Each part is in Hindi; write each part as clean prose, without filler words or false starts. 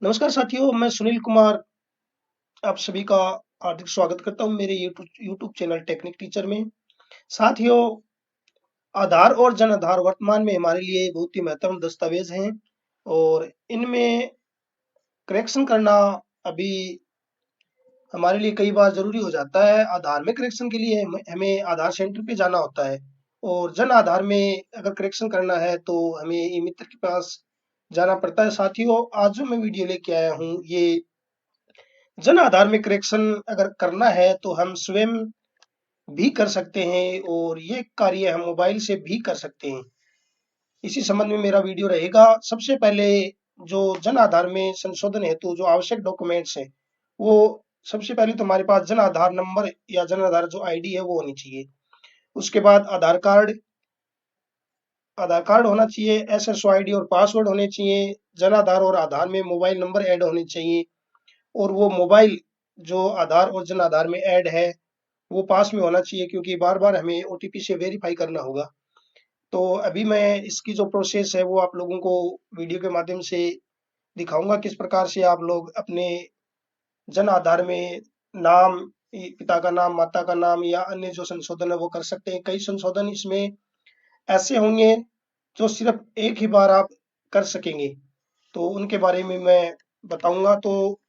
नमस्कार साथियों, मैं सुनील कुमार आप सभी का हार्दिक स्वागत करता हूं मेरे यूट्यूब चैनल टेक्निक टीचर में। साथियों, आधार और जन आधार वर्तमान में हमारे लिए बहुत ही महत्वपूर्ण दस्तावेज हैं और इनमें करेक्शन करना अभी हमारे लिए कई बार ज़रूरी हो जाता है। आधार में करेक्शन के लिए हमें आधार सेंटर पे जाना होता है और जन आधार में अगर करेक्शन करना है तो हमें ई-मित्र के पास जाना पड़ता है। साथियों, आज जो मैं वीडियो लेके आया हूँ, ये जन आधार में करेक्शन अगर करना है तो हम स्वयं भी कर सकते हैं और ये कार्य हम मोबाइल से भी कर सकते हैं। इसी संबंध में मेरा वीडियो रहेगा। सबसे पहले जो जन आधार में संशोधन हेतु जो आवश्यक डॉक्यूमेंट्स हैं, वो सबसे पहले तो हमारे पास जन आधार नंबर या जन आधार जो आईडी है वो होनी चाहिए। उसके बाद आधार कार्ड होना चाहिए, एसएसओ आईडी और पासवर्ड होने चाहिए। जन आधार और आधार में मोबाइल नंबर ऐड होने चाहिए और वो मोबाइल जो आधार और जन आधार में ऐड है वो पास में होना चाहिए, क्योंकि बार-बार हमें ओटीपी से वेरीफाई करना होगा। तो अभी मैं इसकी जो प्रोसेस है वो आप लोगों को वीडियो के माध्यम से दिखाऊँगा, किस प्रकार से आप लोग अपने जन आधार में नाम, पिता का नाम, माता का नाम या अन्य जो संशोधन है वो कर सकते हैं। कई संशोधन इसमें ऐसे होंगे जो सिर्फ़ एक ही बार आप कर सकेंगे, तो उनके बारे में मैं बताऊँगा। तो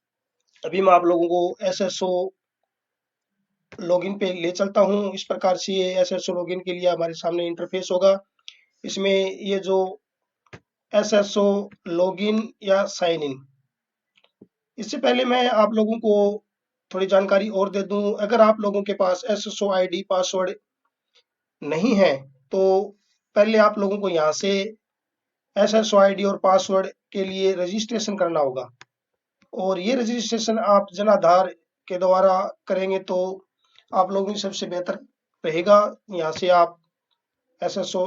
अभी मैं आप लोगों को एसएसओ लॉगिन पे ले चलता हूँ। इस प्रकार से ये एसएसओ लॉगिन के लिए हमारे सामने इंटरफेस होगा। इसमें ये जो एसएसओ लॉगिन या साइन इन, इससे पहले मैं आप लोगों को थोड़ी जानकारी और दे दूं। अगर आप लोगों के पास एसएसओ आईडी पासवर्ड नहीं है तो पहले आप लोगों को यहाँ से एसएसओ आईडी और पासवर्ड के लिए रजिस्ट्रेशन करना होगा और ये रजिस्ट्रेशन आप जन आधार के द्वारा करेंगे तो आप लोगों की सबसे बेहतर रहेगा। यहाँ से आप एसएसओ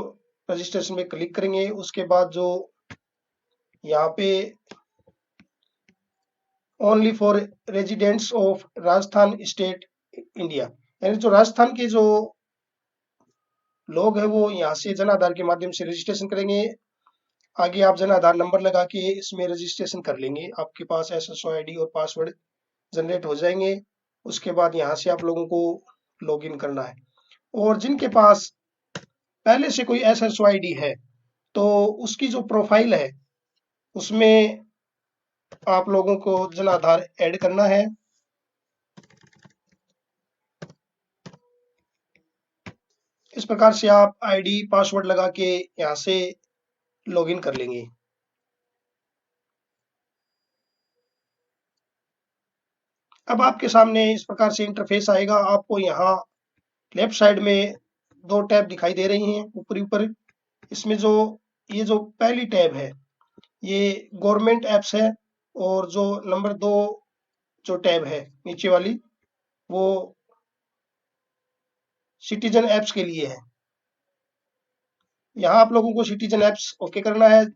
रजिस्ट्रेशन में क्लिक करेंगे। उसके बाद जो यहाँ पे only for residents of Rajasthan state India, यानी जो राजस्थान के जो लोग हैं वो यहाँ से जन आधार के माध्यम से रजिस्ट्रेशन करेंगे। आगे आप जन आधार नंबर लगा के इसमें रजिस्ट्रेशन कर लेंगे, आपके पास एसएसओ आईडी और पासवर्ड जनरेट हो जाएंगे। उसके बाद यहाँ से आप लोगों को लॉगिन करना है और जिनके पास पहले से कोई एसएसओ आईडी है तो उसकी जो प्रोफाइल है उसमें आप लोगों को जन आधार ऐड करना है। इस प्रकार से आप आईडी पासवर्ड लगा के यहाँ से लॉगिन कर लेंगे। अब आपके सामने इस प्रकार से इंटरफेस आएगा। आपको यहाँ लेफ्ट साइड में दो टैब दिखाई दे रही हैं ऊपरी ऊपर। इसमें जो ये जो पहली टैब है ये गवर्नमेंट एप्स है और जो नंबर दो जो टैब है नीचे वाली वो सिटीजन एप्स के लिए है। यहाँ आप लोगों को सिटीजन एप्स ओके करना है,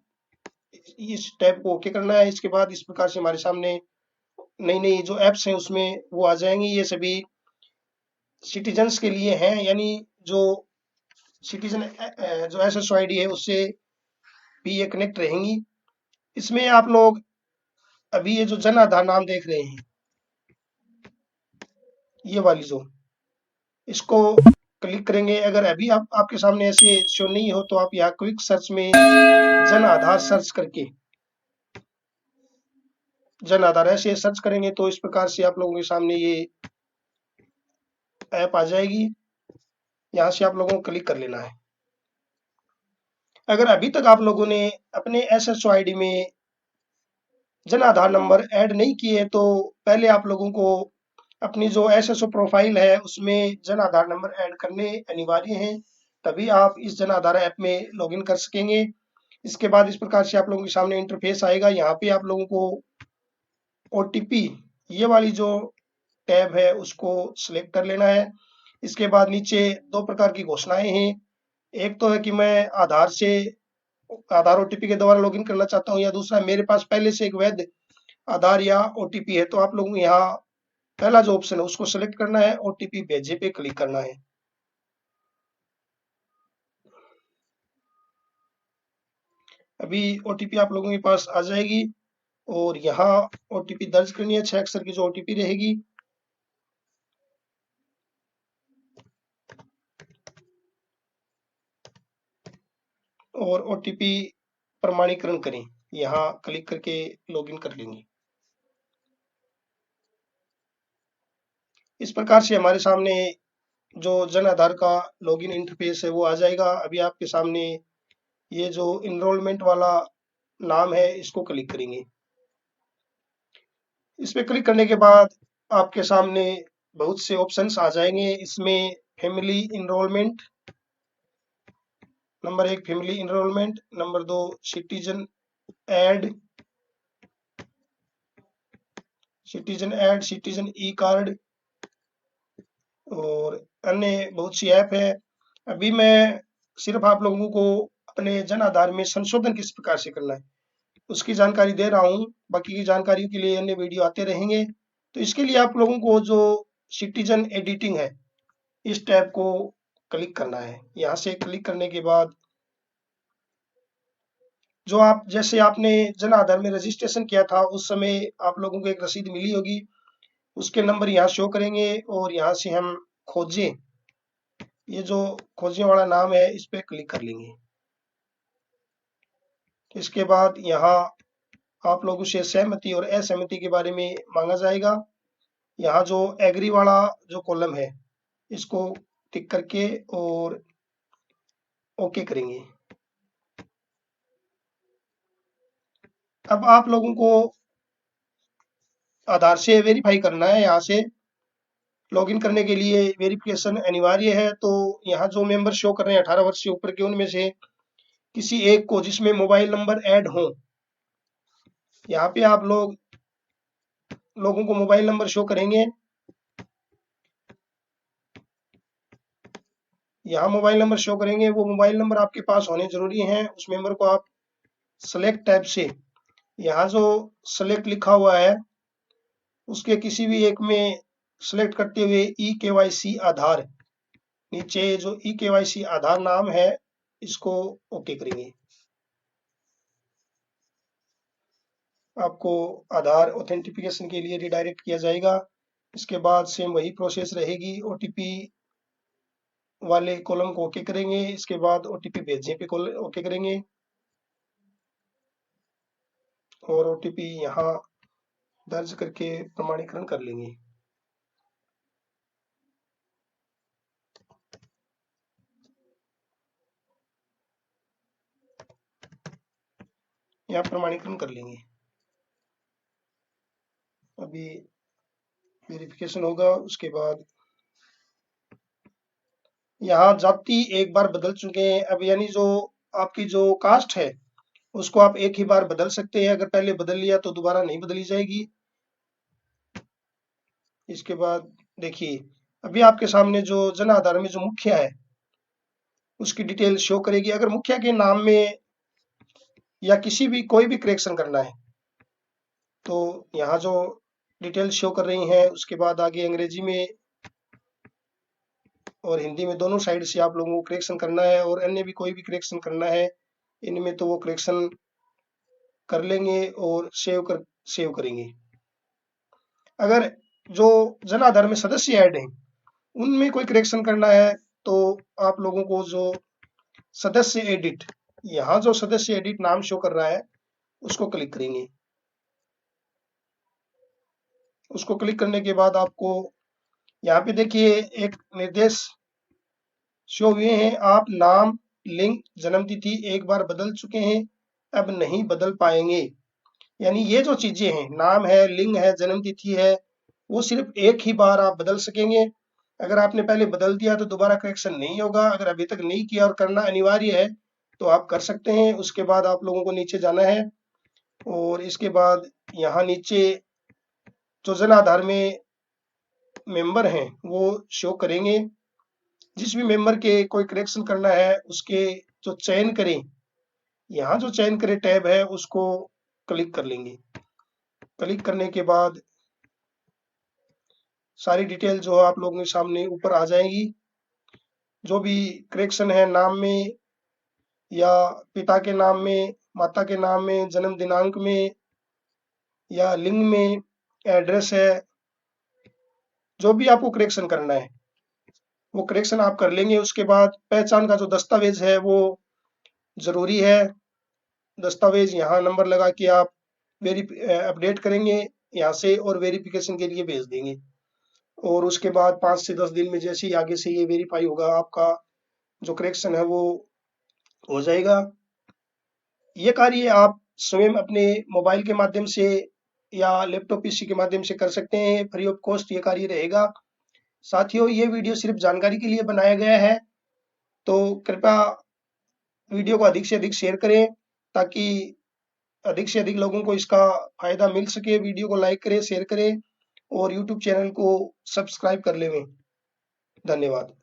इस टैब को ओके करना है। इसके बाद इस प्रकार से हमारे सामने नई नई जो एप्स हैं उसमें वो आ जाएंगी। ये सभी सिटीजन्स के लिए हैं, यानी जो सिटीजन जो एसएसओ आईडी है उससे भी ये कनेक्ट रहेंगी। इसमें आप लोग अभी ये जो जन आधार नाम देख रहे हैं, ये वाली जो इसको क्लिक करेंगे। अगर अभी आप आपके सामने ऐसे शो नहीं हो तो आप यहाँ क्विक सर्च में जन आधार सर्च करके जन आधार ऐसे सर्च करेंगे तो इस प्रकार से आप लोगों के सामने ये ऐप आ जाएगी। यहाँ से आप लोगों को क्लिक कर लेना है। अगर अभी तक आप लोगों ने अपने एसएसओ आईडी में जन आधार नंबर ऐड नहीं किए तो पहले आप लोगों को अपनी जो एसएसओ प्रोफाइल है उसमें जन आधार नंबर ऐड करने अनिवार्य हैं, तभी आप इस जन आधार ऐप में लॉगिन कर सकेंगे। इसके बाद इस प्रकार से आप लोगों के सामने इंटरफेस आएगा। यहाँ पे आप लोगों को ओटीपी, ये वाली जो टैब है उसको सिलेक्ट कर लेना है। इसके बाद नीचे दो प्रकार की घोषणाएं हैं। एक तो है कि मैं आधार ओटीपी के द्वारा लॉगिन करना चाहता हूँ, या दूसरा मेरे पास पहले से एक वैध आधार या ओटीपी है। तो आप लोगों को यहाँ पहला जो ऑप्शन है उसको सिलेक्ट करना है, ओटीपी भेजे पे क्लिक करना है। अभी ओटीपी आप लोगों के पास आ जाएगी। और यहाँ ओटीपी दर्ज करनी है, 6 अक्षर की जो ओटीपी रहेगी। और ओटीपी प्रमाणीकरण करें, यहाँ क्लिक करके लॉगिन कर लेंगे। इस प्रकार से हमारे सामने जो जन आधार का लॉगिन इंटरफेस है वो आ जाएगा। अभी आपके सामने ये जो इनरोलमेंट वाला नाम है इसको क्लिक करेंगे। इस पे क्लिक करने के बाद आपके सामने बहुत से ऑप्शंस आ जाएंगे। इसमें family enrolment, number 1 family enrolment, number 2 citizen aid, citizen e card और अन्य बहुत सी ऐप है। अभी मैं सिर्फ आप लोगों को अपने जन आधार में संशोधन किस प्रकार से करना है उसकी जानकारी दे रहा हूँ। बाकी की जानकारी के लिए अन्य वीडियो आते रहेंगे। तो इसके लिए आप लोगों को जो सिटीजन एडिटिंग है इस टैब को क्लिक करना है। यहाँ से क्लिक करने के बाद जो आप जैसे आपने जन आधार में रजिस्ट्रेशन किया था उस समय आप लोगों को एक रसीद मिली होगी, उसके नंबर यहाँ शो करेंगे और यहाँ से हम खोजें, ये जो खोजने वाला नाम है इस पे क्लिक कर लेंगे। इसके बाद यहाँ आप लोगों से सहमति और असहमति के बारे में मांगा जाएगा। यहाँ जो एग्री वाला जो कॉलम है इसको टिक करके और ओके करेंगे। अब आप लोगों को आधार से वेरीफाई करना है। यहाँ से लॉगिन करने के लिए वेरिफिकेशन अनिवार्य है। तो यहाँ जो मेंबर शो कर रहे हैं 18 वर्ष से ऊपर के, उनमें से किसी एक को जिसमें मोबाइल नंबर ऐड हो, यहाँ पे आप लोगों को मोबाइल नंबर शो करेंगे। यहाँ मोबाइल नंबर शो करेंगे, वो मोबाइल नंबर आपके पास होने जरूरी हैं। उस मेंबर को आप सेलेक्ट टैब से यहाँ जो सेलेक्ट लिखा हुआ है उसके किसी भी एक में सेलेक्ट करते हुए ई केवाईसी आधार, नीचे जो ई केवाईसी आधार नाम है इसको ओके करेंगे। आपको आधार ऑथेंटिफिकेशन के लिए रिडायरेक्ट किया जाएगा। इसके बाद सेम वही प्रोसेस रहेगी। ओटीपी वाले कॉलम को ओके करेंगे। इसके बाद ओटीपी भेजने पे ओके करेंगे और ओटीपी यहाँ दर्ज करके प्रमाणीकरण कर लेंगे। यहाँ प्रमाणीकरण कर लेंगे। अभी वेरिफिकेशन होगा। उसके बाद यहाँ जाति एक बार बदल चुके हैं। अब यानी जो आपकी जो कास्ट है उसको आप एक ही बार बदल सकते हैं। अगर पहले बदल लिया तो दोबारा नहीं बदली जाएगी। इसके बाद देखिए अभी आपके सामने जो जन आधार में जो मुखिया है उसकी डिटेल शो करेगी। अगर मुखिया के नाम में या किसी भी कोई भी करेक्शन करना है तो यहाँ जो डिटेल शो कर रही हैं, उसके बाद आगे अंग्रेजी में और हिंदी में दोनों साइड से आप लोगों को करेक्शन करना है और अन्य भी कोई भी करेक्शन करना है इनमें तो वो करेक्शन कर लेंगे और सेव करेंगे। अगर जो जन आधार में सदस्य ऐड हैं उनमें कोई करेक्शन करना है तो आप लोगों को जो सदस्य एडिट, यहाँ जो सदस्य एडिट नाम शो कर रहा है उसको क्लिक करेंगे। उसको क्लिक करने के बाद आपको यहाँ पे देखिए एक निर्देश शो हुए हैं। आप नाम, लिंग, जन्म तिथि एक बार बदल चुके हैं, अब नहीं बदल पाएंगे। यानी ये जो चीजें हैं, नाम है, लिंग है, जन्म तिथि है, वो सिर्फ एक ही बार आप बदल सकेंगे। अगर आपने पहले बदल दिया तो दोबारा करेक्शन नहीं होगा। अगर अभी तक नहीं किया और करना अनिवार्य है तो आप कर सकते हैं। उसके बाद आप लोगों को नीचे जाना है और इसके बाद यहाँ नीचे जो जन आधार में मेंबर हैं वो शो करेंगे। जिस भी मेंबर के कोई करेक्शन करना है उसके जो चयन करें, यहाँ जो चयन करें टैब है उसको क्लिक कर लेंगे। क्लिक करने के बाद सारी डिटेल जो आप लोगों के सामने ऊपर आ जाएगी। जो भी करेक्शन है नाम में या पिता के नाम में, माता के नाम में, जन्म दिनांक में या लिंक में एड्रेस है, जो भी आपको करेक्शन करना है वो करेक्शन आप कर लेंगे। उसके बाद पहचान का जो दस्तावेज है वो जरूरी है। दस्तावेज यहाँ नंबर लगा के आप अपडेट करेंगे यहाँ से और वेरिफिकेशन के लिए भेज देंगे। और उसके बाद 5 से 10 दिन में जैसे ही आगे से ये वेरीफाई होगा, आपका जो करेक्शन है वो हो जाएगा। ये कार्य आप स्वयं अपने मोबाइल के माध्यम से या लैपटॉप पीसी के माध्यम से कर सकते हैं, फ्री ऑफ कॉस्ट ये कार्य रहेगा। साथियों, ये वीडियो सिर्फ जानकारी के लिए बनाया गया है, तो कृपया वीडियो को अधिक से अधिक शेयर करें ताकि अधिक से अधिक लोगों को इसका फायदा मिल सके। वीडियो को लाइक करें, शेयर करें और यूट्यूब चैनल को सब्सक्राइब कर लें। धन्यवाद।